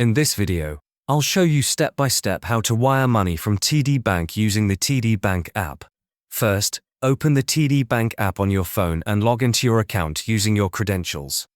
In this video, I'll show you step by step how to wire money from TD Bank using the TD Bank app. First, open the TD Bank app on your phone and log into your account using your credentials.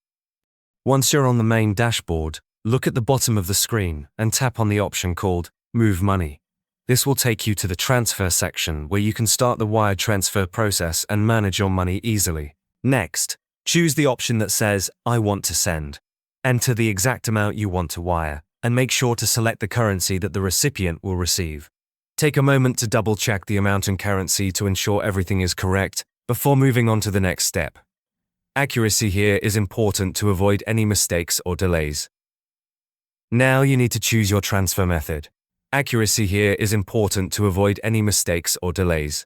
Once you're on the main dashboard, look at the bottom of the screen and tap on the option called Move Money. This will take you to the transfer section where you can start the wire transfer process and manage your money easily. Next, choose the option that says I want to send. Enter the exact amount you want to wire, and make sure to select the currency that the recipient will receive. Take a moment to double-check the amount and currency to ensure everything is correct before moving on to the next step. Accuracy here is important to avoid any mistakes or delays. Now you need to choose your transfer method. Accuracy here is important to avoid any mistakes or delays.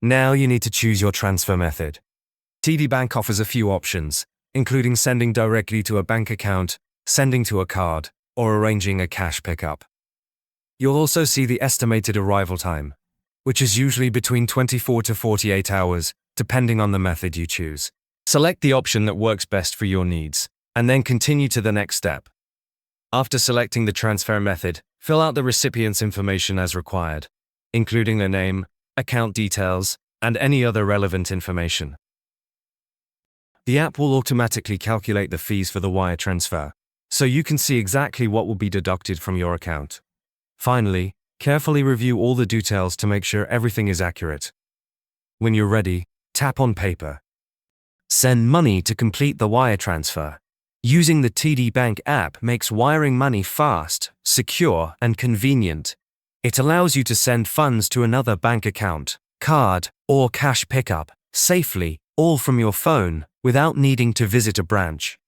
Now you need to choose your transfer method. TD Bank offers a few options, including sending directly to a bank account, sending to a card, or arranging a cash pickup. You'll also see the estimated arrival time, which is usually between 24 to 48 hours, depending on the method you choose. Select the option that works best for your needs, and then continue to the next step. After selecting the transfer method, fill out the recipient's information as required, including their name, account details, and any other relevant information. The app will automatically calculate the fees for the wire transfer, so you can see exactly what will be deducted from your account. Finally, carefully review all the details to make sure everything is accurate. When you're ready, tap on Paper. Send money to complete the wire transfer. Using the TD Bank app makes wiring money fast, secure, and convenient. It allows you to send funds to another bank account, card, or cash pickup, safely, all from your phone, without needing to visit a branch.